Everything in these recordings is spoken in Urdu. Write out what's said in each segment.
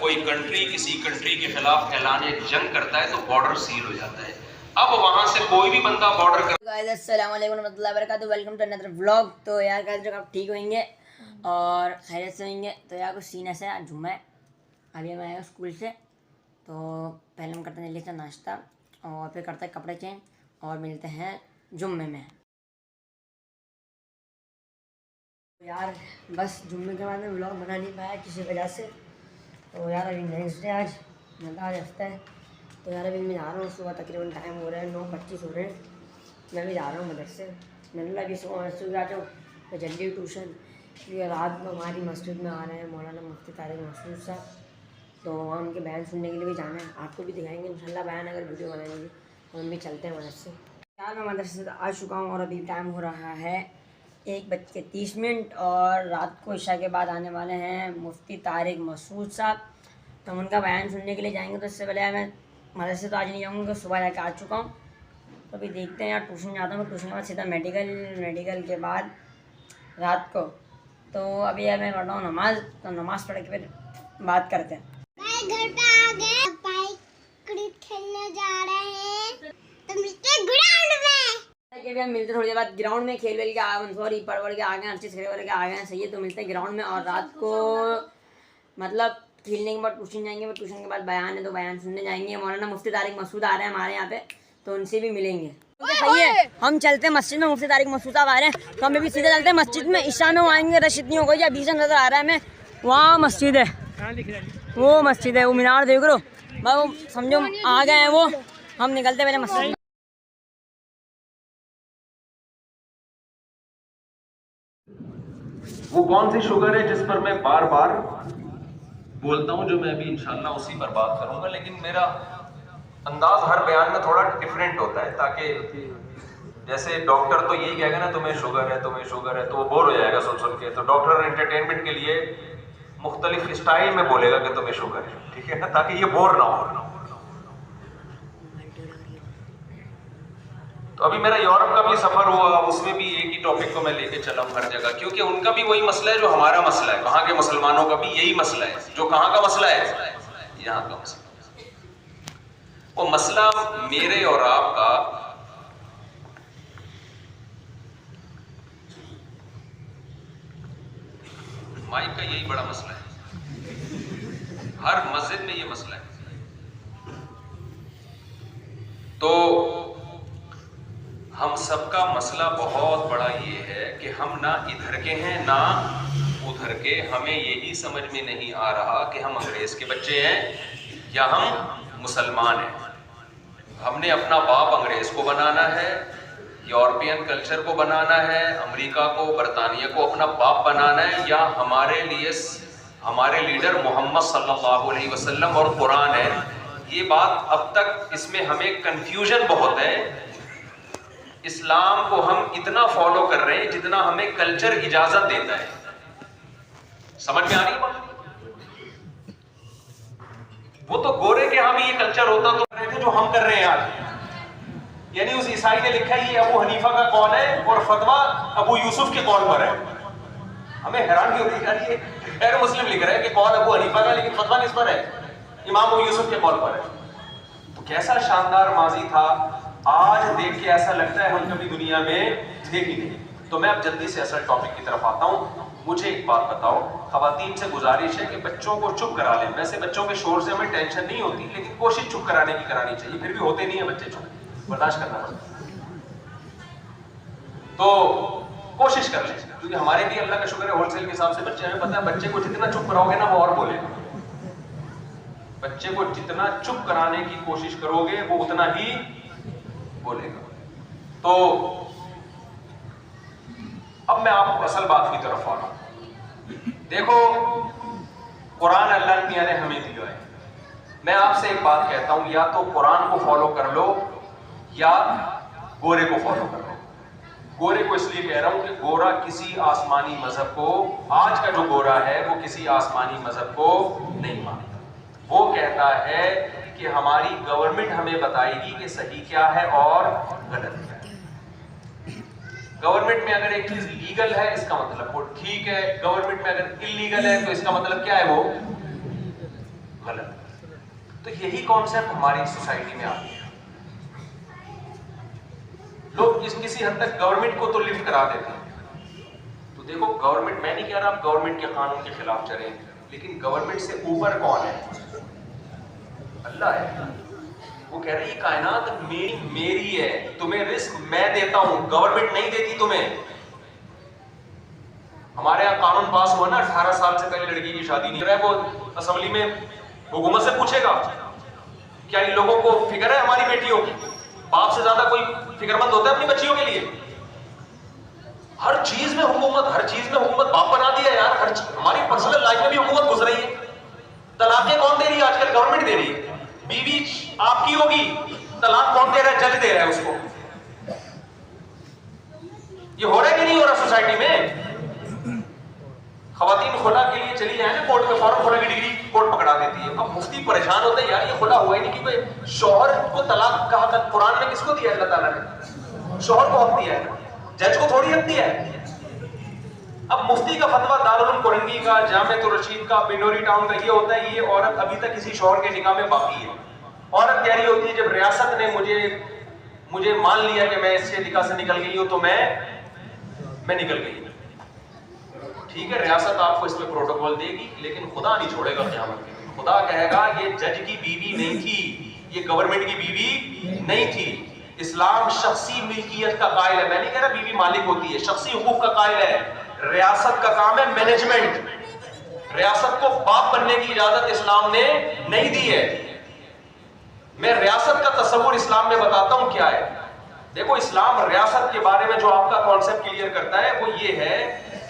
کوئی کنٹری کسی کنٹری کے خلاف اعلان جنگ کرتا ہے تو بارڈر سیل ہو جاتا ہے. اب وہاں سے کوئی بھی بندہ بارڈر گائز السلام علیکم ورحمۃ اللہ وبرکاتہ. ویلکم ٹو اندر ولاگ. تو یار گائز آپ ٹھیک ہوئیں گے اور خیریت سے ہوئیں گے. تو یار کچھ سین ایسا ہے, آج جمعہ ہے, ابھی ہم آئے ہیں اسکول سے. تو پہلے ہم کرتے ہیں جلدی سے ناشتہ اور پھر کرتے ہیں کپڑے چینج اور ملتے ہیں جمعے میں. یار بس جمعے کے بعد میں ولاگ بنا نہیں پایا کسی وجہ سے. تو یار ابھی نیکسٹ ڈے آج مطلب آج ہفتہ ہے. تو یار ابھی میں جا رہا ہوں, صبح تقریباً ٹائم ہو رہا ہے 9:25 ہو رہے ہیں. میں بھی جا رہا ہوں مدرسے. میں نے ابھی صبح جاتا ہوں میں جلدی ٹیوشن, کیونکہ رات کو ہماری مسجد میں آ رہے ہیں مولانا مفتی طارق مسعود صاحب. تو وہاں ان کے بیان سننے کے لیے بھی جانا ہے. آپ کو بھی دکھائیں گے انشاءاللہ بیان, اگر ویڈیو بنائیں گے تو ہم بھی چلتے ہیں مدرسے. یار میں مدرسے سے آ چکا ہوں اور ابھی ٹائم ہو رہا ہے 1:30 اور رات کو عشاء کے بعد آنے والے ہیں مفتی طارق مسعود صاحب. تو ہم ان کا بیان سننے کے لیے جائیں گے. تو اس سے پہلے میں مدرسے تو آج نہیں جاؤں گا, صبح جا کے آ چکا ہوں. تو ابھی دیکھتے ہیں یار, ٹیوشن جاتا ہوں, ٹیوشن کے بعد سیدھا میڈیکل کے بعد رات کو. تو ابھی یار میں پڑھ رہا ہوں نماز. تو نماز پڑھ کے پھر بات کرتے ہیں. گھر پہ آ گئے, کرکٹ کھیلنے جا رہے ہیں, تو ملتے ہیں گراؤنڈ میں. کہ ہم ملتے تھوڑی دیر بعد گراؤنڈ میں, کھیل ویل کے سوری پڑھ کے آ گئے, ہر چیز کھیل کے آ گئے ہیں, صحیح ہے. تو ملتے ہیں گراؤنڈ میں اور رات کو مطلب کھیلنے کے بعد ٹیوشن جائیں گے. ٹیوشن کے بعد بیان ہے تو بیان سننے جائیں گے. مولانا مفتی طارق مسعود آ رہے ہیں ہمارے یہاں پہ, تو ان سے بھی ملیں گے. صحیح ہے, ہم چلتے ہیں مسجد میں. مفتی طارق مسعود صاحب آ رہے ہیں تو ہم بھی سیدھے چلتے ہیں مسجد میں. عشاء میں وہ آئیں گے, رش اتنی ہو گئی, ابھی سے نظر آ رہا ہے ہمیں وہاں مسجد ہے, وہ مسجد ہے, وہ مینار دیکھ رہو, وہ سمجھو آ گئے ہیں وہ. ہم نکلتے پہلے مسجد میں. وہ کون سی شوگر ہے جس پر میں بار بار بولتا ہوں, جو میں بھی انشاءاللہ اسی پر بات کروں گا, لیکن میرا انداز ہر بیان میں تھوڑا ڈیفرنٹ ہوتا ہے, تاکہ جیسے ڈاکٹر تو یہی کہے گا نا تمہیں شوگر ہے تمہیں شوگر ہے, تو وہ بور ہو جائے گا سن کے. تو ڈاکٹر انٹرٹینمنٹ کے لیے مختلف اسٹائل میں بولے گا کہ تمہیں شوگر ہے, ٹھیک ہے نا, تاکہ یہ بور نہ ہو. تو ابھی میرا یورپ کا بھی سفر ہوا, اس میں بھی ایک ہی ٹاپک کو میں لے کے چلا ہوں ہر جگہ, کیونکہ ان کا بھی وہی مسئلہ ہے جو ہمارا مسئلہ ہے. وہاں کے مسلمانوں کا بھی یہی مسئلہ ہے جو کہاں کا مسئلہ ہے, یہاں کا مسئلہ. وہ مسئلہ میرے اور آپ کا مائک کا یہی بڑا مسئلہ ہے. ہر مسجد میں یہ مسئلہ ہے. تو ہم سب کا مسئلہ بہت بڑا یہ ہے کہ ہم نہ ادھر کے ہیں نہ ادھر کے. ہمیں یہی سمجھ میں نہیں آ رہا کہ ہم انگریز کے بچے ہیں یا ہم مسلمان ہیں. ہم نے اپنا باپ انگریز کو بنانا ہے, یورپین کلچر کو بنانا ہے, امریکہ کو برطانیہ کو اپنا باپ بنانا ہے, یا ہمارے لیے ہمارے لیڈر محمد صلی اللہ علیہ وسلم اور قرآن ہے. یہ بات اب تک اس میں ہمیں کنفیوژن بہت ہے. اسلام کو ہم اتنا فالو کر رہے ہیں جتنا ہمیں کلچر اجازت دیتا ہے. سمجھ میں آ رہی ہے بات؟ وہ تو گورے کے ہاں بھی یہ کلچر ہوتا تو رہے تھے جو ہم کر رہے ہیں آج. یعنی اس عیسائی نے لکھا یہ ابو حنیفہ کا قول ہے اور فتویٰ ابو یوسف کے قول پر ہے. ہمیں حیران کی ہوتی ہے یہ غیر مسلم لکھ رہے ہیں کہ قول ابو حنیفہ کا, لیکن فتویٰ کس پر ہے؟ امام ابو یوسف کے قول پر ہے. تو کیسا شاندار ماضی تھا, آج دیکھ کے ایسا لگتا ہے ہم کبھی دنیا میں تھے ہی نہیں. تو میں اب جلدی سے اصل ٹاپک کی طرف آتا ہوں. مجھے ایک بات بتاؤ, خواتین سے گزارش ہے کہ بچوں کو چپ کرا لیں. ویسے بچوں کے شور سے ہمیں ٹینشن نہیں ہوتی, لیکن کوشش چپ کرانے کی کرانی چاہیے. پھر بھی ہوتے نہیں ہیں بچے چپ, برداشت کرنا پڑتا ہے. تو کوشش کر لیں, کیونکہ ہمارے بھی اللہ کا شکر ہے ہول سیل کے حساب سے بچے ہمیں پتہ ہے بچے کو جتنا چپ کراؤ گے نا وہ اور بولے گا. بچے کو جتنا چپ کرانے کی کوشش کرو گے وہ اتنا ہی بولے گا. تو اب میں آپ کو اصل بات کی طرف آ رہا ہوں. دیکھو, قرآن اللہ میاں نے ہمیں دیا ہے. میں آپ سے ایک بات کہتا ہوں, یا تو قرآن کو فالو کر لو یا گورے کو فالو کر لو. گورے کو اس لیے کہہ رہا ہوں کہ گورا کسی آسمانی مذہب کو, آج کا جو گورا ہے وہ کسی آسمانی مذہب کو نہیں مانتا. وہ کہتا ہے کہ ہماری گورنمنٹ ہمیں بتائے گی کہ صحیح کیا ہے اور غلط کیا ہے. گورنمنٹ میں اگر ایک چیز لیگل ہے اس کا مطلب وہ ٹھیک ہے, گورنمنٹ میں اگر انلیگل ہے تو اس کا مطلب کیا ہے وہ غلط. تو یہی کانسیپٹ ہماری سوسائٹی میں آ گیا. لوگ کسی حد تک گورنمنٹ کو تو لفٹ کرا دیتے ہیں. تو دیکھو گورنمنٹ, میں نہیں کہہ رہا آپ گورنمنٹ کے قانون کے خلاف چلیں, لیکن گورنمنٹ سے اوپر کون ہے؟ اللہ ہے. وہ کہہ رہی ہے کائنات میری ہے, تمہیں رزق میں دیتا ہوں, گورنمنٹ نہیں دیتی تمہیں. ہمارے یہاں قانون پاس ہوا نا 18 سال سے پہلے لڑکی کی شادی نہیں کرے, وہ اسمبلی میں حکومت سے پوچھے گا کیا ان لوگوں کو فکر ہے ہماری بیٹیوں کی؟ باپ سے زیادہ کوئی فکر مند ہوتا ہے اپنی بچیوں کے لیے؟ ہر چیز میں حکومت باپ بنا دیا یار. ہر چیز ہماری پرسنل لائف میں بھی حکومت گھس رہی ہے. طلاقیں کون دے رہی ہے آج کل؟ گورنمنٹ دے رہی ہے. بیوی آپ کی ہوگی, طلاق کون دے رہا ہے؟ جج دے رہا ہے اس کو. یہ ہو رہا ہے کہ نہیں ہو رہا سوسائٹی میں؟ خواتین خلا کے لیے چلی جائیں نا کورٹ میں, فوراً خلا کی ڈگری کورٹ پکڑا دیتی ہے. اب مفتی پریشان ہوتے ہیں یار یہ خلا ہوا ہی نہیں, کہ شوہر کو طلاق کہا تھا قرآن میں کس کو دیا ہے اللہ تعالیٰ نے؟ شوہر کو حق دیا ہے, جج کو تھوڑی حق دیا ہے. اب مفتی کا فتویٰ دارالعلوم کورنگی کا, جامعۃ الرشید کا, پنڈوری ٹاؤن کا یہ ہوتا ہے یہ عورت ابھی تک کسی شوہر کے نکاح میں باقی ہے. عورت کہہ رہی ہوتی ہے جب ریاست نے مجھے مان لیا کہ میں اس سے نکاح سے نکل گئی ہوں تو میں نکل گئی. ٹھیک ہے, ریاست آپ کو اس میں پروٹوکول دے گی, لیکن خدا نہیں چھوڑے گا قیامت کے دن. خدا کہے گا یہ جج کی بیوی نہیں تھی, یہ گورنمنٹ کی بیوی نہیں تھی. اسلام شخصی ملکیت کا قائل ہے. میں نہیں کہہ رہا بیوی مالک ہوتی ہے, شخصی حقوق کا قائل ہے. ریاست کا کام ہے مینجمنٹ. ریاست کو باپ بننے کی اجازت اسلام نے نہیں دی ہے. میں ریاست کا تصور اسلام میں بتاتا ہوں کیا ہے. دیکھو اسلام ریاست کے بارے میں جو آپ کا کانسیپٹ کلیئر کرتا ہے وہ یہ ہے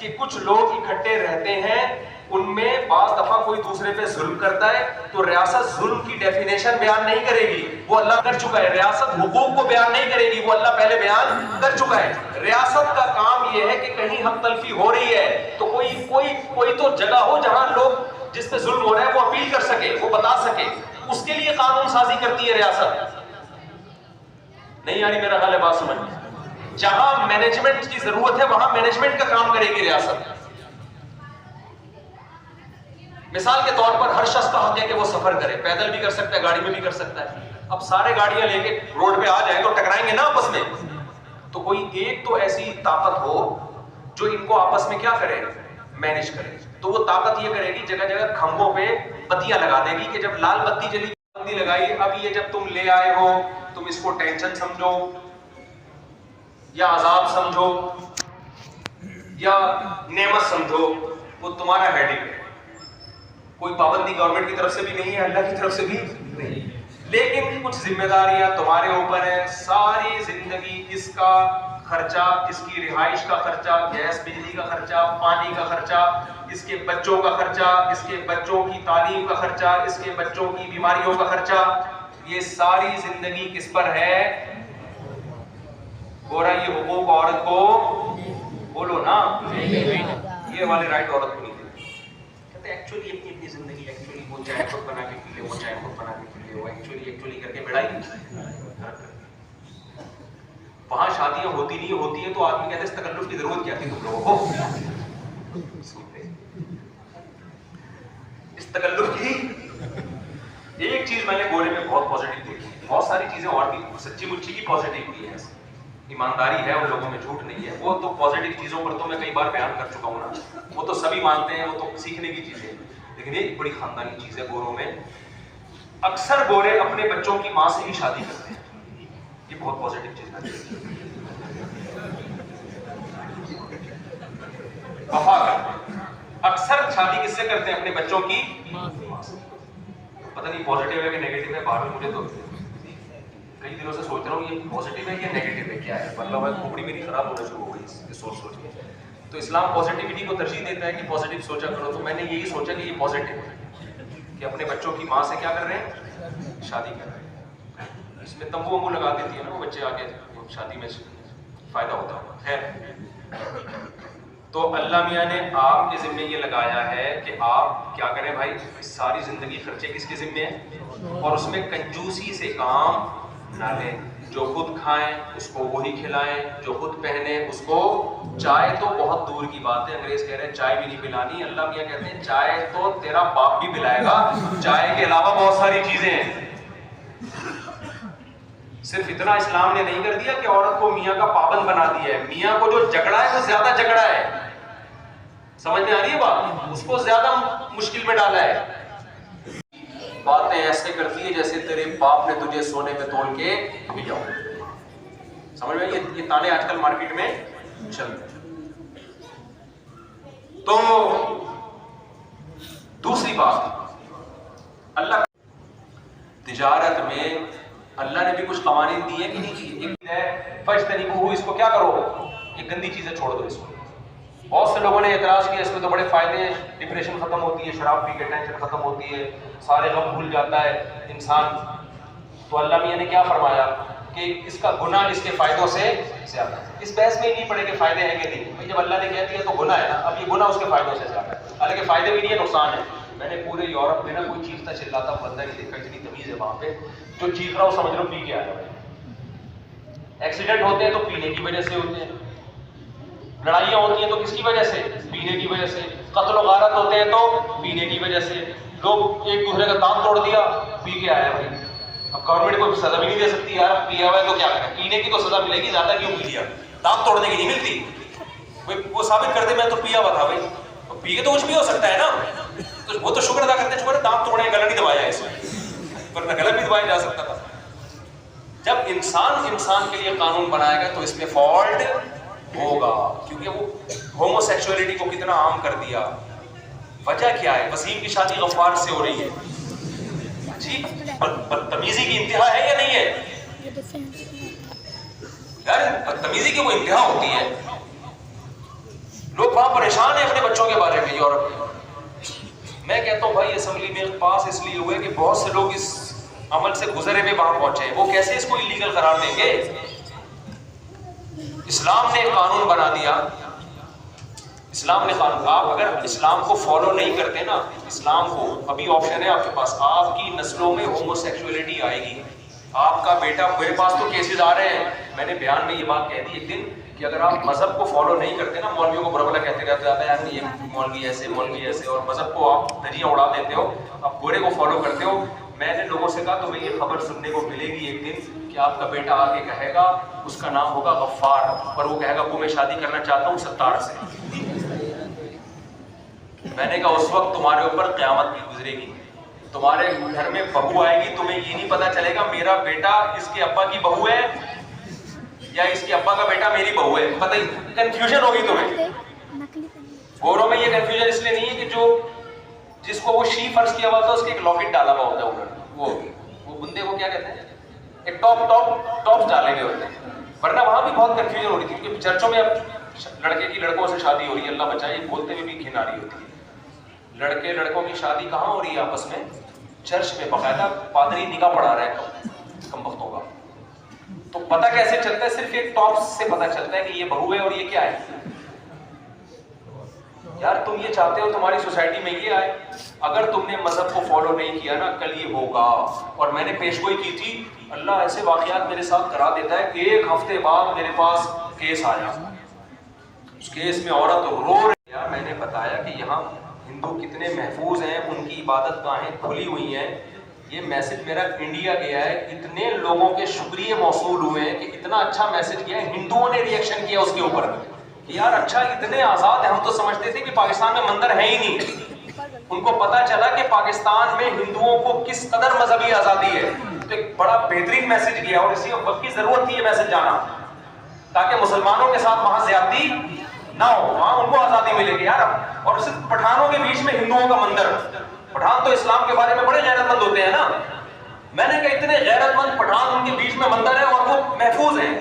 کہ کچھ لوگ اکٹھے رہتے ہیں, ان میں بعض دفعہ کوئی دوسرے پہ ظلم کرتا ہے تو ریاست ظلم کی ڈیفینیشن بیان نہیں کرے گی, وہ اللہ کر چکا ہے. ریاست حقوق کو بیان نہیں کرے گی, وہ اللہ پہلے بیان کر چکا ہے. ریاست کا کام یہ ہے کہ کہیں حق تلفی ہو رہی ہے تو کوئی تو جگہ ہو جہاں لوگ جس پہ ظلم ہو رہا ہے وہ اپیل کر سکے, وہ بتا سکے. اس کے لیے قانون سازی کرتی ہے ریاست. نہیں آ رہی میرا حال ہے بات سمجھ میں؟ جہاں مینجمنٹ کی ضرورت ہے وہاں مینجمنٹ کا کام کرے گی ریاست. مثال کے طور پر ہر شخص کا حق ہے کہ وہ سفر کرے, پیدل بھی کر سکتا ہے, گاڑی میں بھی کر سکتا ہے. اب سارے گاڑیاں لے کے روڈ پہ آ جائیں تو ٹکرائیں گے نا آپس میں, تو کوئی ایک تو ایسی طاقت ہو جو ان کو آپس میں کیا کرے, مینج کرے. تو وہ طاقت یہ کرے گی جگہ جگہ کھمبوں پہ بتیاں لگا دے گی کہ جب لال بتی جلی, بتی لگائی, اب یہ جب تم لے آئے ہو تم اس کو ٹینشن سمجھو یا عذاب سمجھو یا نعمت سمجھو, وہ تمہارا ہیڈک ہے. کوئی پابندی گورنمنٹ کی طرف سے بھی نہیں ہے, اللہ کی طرف سے بھی نہیں, لیکن کچھ ذمہ داریاں تمہارے اوپر ہیں. ساری زندگی اس کا خرچہ, اس کی رہائش کا خرچہ, گیس بجلی کا خرچہ, پانی کا خرچہ, اس کے بچوں کا خرچہ, اس کے بچوں کی تعلیم کا خرچہ, اس کے بچوں کی بیماریوں کا خرچہ, یہ ساری زندگی کس پر ہے؟ گورا یہ حقوق عورت کو بولو نا, یہ والے رائٹ عورت کو نہیں دیتے. کہتے ایکچولی اپنی زندگی ایکچولی وہ چاہے خود بنا کے پی لے, وہ چاہے خود بنا کے پی لے, وہ ایکچولی کر کے بڑھائی. وہاں شادیاں ہوتی نہیں ہوتی ہیں تو آدمی کہتے ہیں اس تکلف کی ضرورت کیا تھی تم لوگوں کو, اس تکلف کی. ایک چیز میں نے گورے میں بہت پازیٹیو دیکھی, بہت ساری چیزیں اور بھی سچی مچی کی پازیٹیو بھی ہے, ایمانداری ہے ان لوگوں میں, جھوٹ نہیں ہے. وہ تو پازیٹیو چیزوں پر تو میں کئی بار بیان کر چکا ہوں نا, وہ تو سبھی مانتے ہیں, وہ تو سیکھنے کی چیزیں. لیکن ایک بڑی خاندانی چیز ہے گوروں میں, اکثر گورے اپنے بچوں کی ماں سے ہی شادی کرتے ہیں. یہ بہت پازیٹیو چیز ہے. وفا کرتے ہیں, اکثر شادی کس سے کرتے ہیں؟ اپنے بچوں کی ماں سے. پتہ نہیں پازیٹیو ہے کہ نیگیٹو ہے, بعد میں مجھے تو کئی دنوں سے سوچ رہا ہوں یہ پازیٹیو ہے یا نیگیٹو ہے, کیا ہے مطلب ہے. کھوپڑی میری خراب ہونا شروع ہو گئی یہ سوچ کے. تو اسلام پازیٹیوٹی کو ترجیح دیتا ہے کہ پازیٹیو سوچا کرو. تو میں نے یہی سوچا کہ یہ پازیٹیو ہے کہ اپنے بچوں کی ماں سے کیا کر رہے ہیں؟ شادی کر رہے ہیں. اس میں تمبو ومبو لگا دیتی ہے نا وہ بچے, آگے شادی میں فائدہ ہوتا ہوگا. خیر, تو اللہ میاں نے آپ کے ذمے یہ لگایا ہے کہ آپ کیا کریں بھائی, ساری زندگی خرچے کس کے ذمے ہیں, اور اس میں کنجوسی سے کام نہ لیں. جو خود کھائیں اس کو وہی کھلائیں, جو خود پہنے اس کو. چائے تو بہت دور کی بات ہے, انگریز کہہ رہے ہیں چائے بھی نہیں پلانی, اللہ میاں کہتے ہیں چائے تو تیرا باپ بھی پلائے گا, چائے کے علاوہ بہت ساری چیزیں ہیں. صرف اتنا اسلام نے نہیں کر دیا کہ عورت کو میاں کا پابند بنا دیا ہے, میاں کو جو جھگڑا ہے وہ زیادہ جھگڑا ہے. سمجھ میں آ رہی ہے بات؟ اس کو زیادہ مشکل میں ڈالا ہے. باتیں ایسے کرتی ہے جیسے تیرے باپ نے تجھے سونے میں تول کے بھیجا ہو. سمجھ میں؟ یہ تانے آج کل مارکیٹ میں چل رہے ہیں. تو دوسری بات, اللہ تجارت میں اللہ نے بھی کچھ قوانین دیے ہیں کہ نہیں دیے؟ ایک ہے فاجتنبوہ, اس کو کیا کرو, یہ گندی چیزیں چھوڑ دو اس کو. بہت سے لوگوں نے اعتراض کیا اس میں تو بڑے فائدے ہیں, ڈپریشن ختم ہوتی ہے, شراب پی کے ٹینشن ختم ہوتی ہے, سارے غم بھول جاتا ہے انسان. تو اللہ میاں نے کیا فرمایا کہ اس کا گناہ اس کے فائدوں سے زیادہ ہے. اس بحث میں ہی نہیں پڑے کہ فائدے ہیں کہ نہیں, بھائی جب اللہ نے کہہ دیا تو گناہ ہے نا, اب یہ گناہ اس کے فائدوں سے زیادہ ہے. حالانکہ فائدے بھی نہیں ہے, نقصان ہے. میں نے پورے یورپ میں نا کوئی چیختا چلاتا بندہ نہیں دیکھا, اتنی تمیز ہے وہاں پہ. جو چیخ رہا ہو سمجھ لو پی کے آیا. ایکسیڈنٹ ہوتے ہیں تو پینے کی وجہ سے ہوتے ہیں, لڑائیاں ہوتی ہیں تو کس کی وجہ سے, پینے کی وجہ سے. قتل و غارت ہوتے ہیں تو پینے کی وجہ سے. لوگ ایک دوسرے کا دانت توڑ دیا, پی کے آیا بھائی. اب گورنمنٹ کو سزا بھی نہیں دے سکتی یار, پیا ہوا ہے تو کیا کریں, پینے کی تو سزا ملے گی, زیادہ کیوں پی لیا, دانت توڑنے کی نہیں ملتی. وہ ثابت کر دے میں تو پیا ہوا تھا بھائی, پی کے تو کچھ بھی ہو سکتا ہے نا, تو وہ تو شکر ادا کرتے ہیں, شکر ہے دانت توڑنے, گلا نہیں دبایا اس میں, ورنہ گلا بھی دبایا جا سکتا تھا. جب انسان کے لیے قانون بنائے گا تو اس میں فالٹ ہوگا, کیونکہ وہ ہومو سیکسولیٹی کو کتنا عام کر دیا. وجہ کیا ہے, وسیم کی شادی غفار سے ہو رہی ہے. جی بدتمیزی کی انتہا ہے یا نہیں ہے یار, بدتمیزی کی وہ انتہا ہوتی ہے. لوگ وہاں پریشان ہیں اپنے بچوں کے بارے میں یورپ میں. میں کہتا ہوں بھائی اسمبلی میں پاس اس لیے ہوئے کہ بہت سے لوگ اس عمل سے گزرے ہوئے وہاں پہنچے ہیں, وہ کیسے اس کو ایلیگل قرار دیں گے. اسلام نے قانون بنا دیا, اسلام نے قانون, آپ اگر اسلام کو فالو نہیں کرتے نا, اسلام کو, ابھی آپشن ہے آپ کے پاس, آپ کی نسلوں میں ہومو سیکسولیٹی آئے گی. آپ کا بیٹا, میرے پاس تو کیسز آ رہے ہیں, میں نے بیان میں یہ بات کہہ دی ایک دن کہ اگر آپ مذہب کو فالو نہیں کرتے نا, مولویوں کو برا بھلا کہتے رہتے ہیں یہ مولوی ایسے مولوی ایسے, اور مذہب کو آپ دھجیاں اڑا دیتے ہو, آپ گورے کو فالو کرتے ہو. میں نے لوگوں سے کہا تمہیں یہ خبر سننے کو ملے گی ایک دن کہ آپ کا بیٹا آگے کہے گا, اس کا نام ہوگا غفار, اور وہ کہے گا کو میں شادی کرنا چاہتا ہوں 70 سے. میں نے کہا اس وقت تمہارے اوپر قیامت بھی گزرے گی, تمہارے گھر میں بہو آئے گی, تمہیں یہ نہیں پتا چلے گا میرا بیٹا اس کے ابا کی بہو ہے یا اس کے ابا کا بیٹا میری بہو ہے, پتہ ہی کنفیوژن ہوگی تمہیں. گوروں میں یہ کنفیوژن اس لیے نہیں ہے کہ جو جس کو وہ شی فرض کیا ہوا تھا اس کے ایک لاکٹ ڈالا ہوا ہوتا ہے انہوں نے, وہ بندے کو کیا کہتے ہیں, ایک ٹاپ ڈالے ہوئے ہوتے ہیں. ورنہ وہاں بھی بہت کنفیوژن ہو رہی تھی, کیونکہ چرچوں میں اب لڑکے کی لڑکوں سے شادی ہو رہی ہے, اللہ بچائے, بولتے ہوئے بھی گھن آ رہی ہوتی ہے. لڑکے لڑکوں کی شادی کہاں ہو رہی ہے آپس میں, چرچ میں, باقاعدہ پادری نکاح پڑھا رہا ہے کم وقتوں کا. تو پتہ کیسے چلتا ہے, صرف ایک ٹاپ سے پتہ چلتا ہے کہ یہ بہو ہے اور یہ کیا ہے. یار تم یہ چاہتے ہو تمہاری سوسائٹی میں یہ آئے, اگر تم نے مذہب کو فالو نہیں کیا نا کل یہ ہوگا. اور میں نے پیش گوئی کی تھی, اللہ ایسے واقعات میرے ساتھ کرا دیتا ہے. 1 ہفتے بعد میرے پاس کیس آیا, اس کیس میں عورت رو رہی ہے. میں نے بتایا کہ یہاں ہندو کتنے محفوظ ہیں, ان کی عبادت گاہیں کھلی ہوئی ہیں. یہ میسج میرا انڈیا گیا ہے, اتنے لوگوں کے شکریہ موصول ہوئے ہیں کہ اتنا اچھا میسج گیا ہے, ہندوؤں نے ری ایکشن کیا اس کے اوپر یار اچھا اتنے آزاد ہیں. ہم تو سمجھتے تھے کہ پاکستان میں مندر ہے ہی نہیں, ان کو پتا چلا کہ پاکستان میں ہندوؤں کو کس قدر مذہبی آزادی ہے. تو ایک بڑا بہترین میسج گیا, اور اسی وقت کی ضرورت تھی یہ میسج جانا, تاکہ مسلمانوں کے ساتھ وہاں زیادتی نہ ہو, وہاں ان کو آزادی ملے گی یار. اور صرف پٹھانوں کے بیچ میں ہندوؤں کا مندر, پٹھان تو اسلام کے بارے میں بڑے غیرت مند ہوتے ہیں نا. میں نے کہا اتنے غیرت مند پٹھان ان کے بیچ میں مندر ہے اور وہ محفوظ ہیں.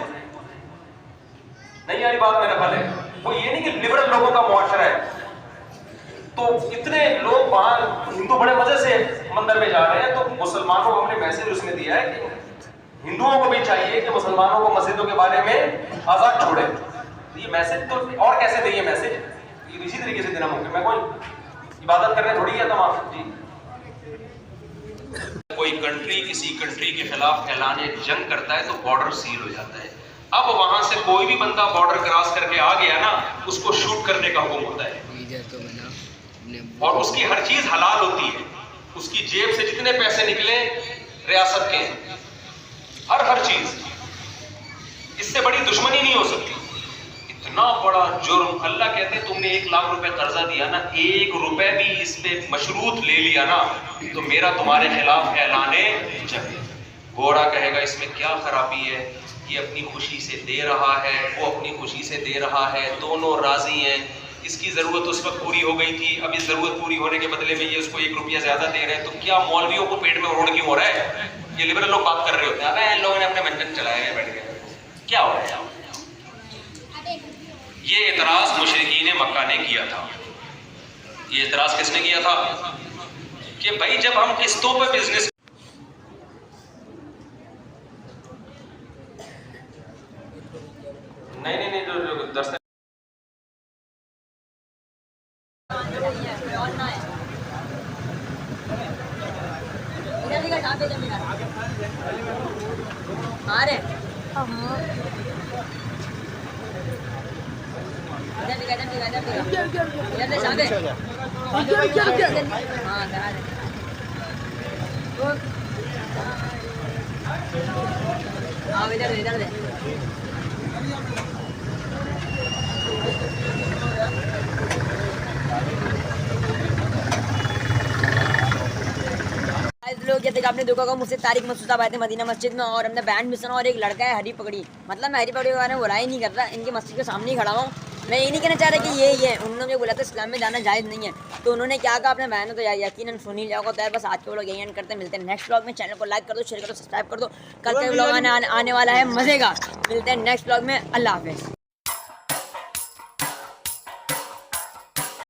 نہیں یاری بات میرا خیال ہے, وہ یہ نہیں کہ لبرل لوگوں کا معاشرہ ہے. تو اتنے لوگ وہاں ہندو بڑے مزے سے مندر میں جا رہے ہیں, تو مسلمانوں کو ہم نے میسج اس نے دیا ہے کہ ہندوؤں کو بھی چاہیے کہ مسلمانوں کو مسجدوں کے بارے میں آزاد چھوڑے. یہ میسج تو اور کیسے دے, یہ میسج اسی طریقے سے دینا ممکن. میں کوئی عبادت کرنے تھوڑی ہے تمام, جی کوئی کنٹری کسی کنٹری کے خلاف اعلان جنگ کرتا ہے تو بارڈر سیل ہو جاتا ہے. اب وہاں سے کوئی بھی بندہ بارڈر کراس کر کے آ گیا نا, اس کو شوٹ کرنے کا حکم ہوتا ہے, اور اس کی ہر چیز حلال ہوتی ہے. اس کی جیب سے جتنے پیسے نکلے ریاست کے, ہر چیز, اس سے بڑی دشمنی نہیں ہو سکتی. اتنا بڑا جرم. اللہ کہتے ہیں تم نے 1 لاکھ روپے قرضہ دیا نا, 1 روپے بھی اس پہ مشروط لے لیا نا, تو میرا تمہارے خلاف اعلان جنگ. گورا کہے گا اس میں کیا خرابی ہے, یہ اپنی خوشی سے دے رہا ہے, وہ اپنی خوشی سے دے رہا ہے, دونوں راضی ہیں. اس کی ضرورت اس وقت پوری ہو گئی تھی, اب اس ضرورت پوری ہونے کے بدلے میں یہ اس کو 1 روپیہ زیادہ دے رہے ہیں, تو کیا مولویوں کو پیٹ میں روڑ کیوں ہو رہا ہے؟ یہ لبرل لوگ بات کر رہے ہوتے ہیں, ابے ان لوگوں نے اپنے منجن چلائے ہیں بیٹھ گئے, کیا ہو رہا ہے؟ یہ اعتراض مشرکین مکہ نے کیا تھا. یہ اعتراض کس نے کیا تھا؟ کہ بھائی جب ہم قسطوں پہ بزنس, نہیں جو درس لوگ کہتے کہ آپ نے دیکھا ہوگا مجھ سے طارق مسعود صاحب آئے تھے مدینہ مسجد میں, اور ہم نے بیان بھی سنا, اور ایک لڑکا ہے ہری پگڑی, مطلب میں ہری پگڑی کے بارے میں برائی نہیں کرتا, ان کی مسجد کے سامنے ہی کھڑا ہوں, میں یہ نہیں کہنا چاہ رہا کہ یہ ہے. انہوں نے مجھے بولا تھا اسلام میں جانا جائز نہیں ہے, تو انہوں نے کیا کہا اپنے بیان میں, تو یقیناً سن ہی جاؤ گا. تو یار بس آج کے ولاگ یہی اینڈ کرتے ہیں, ملتے ہیں نیکسٹ ولاگ میں. چینل کو لائک کر دو, شیئر کر دو, سبسکرائب کر دو. کل کے ولاگ آنے والا ہے مزے کا. ملتے ہیں نیکسٹ ولاگ میں. اللہ حافظ.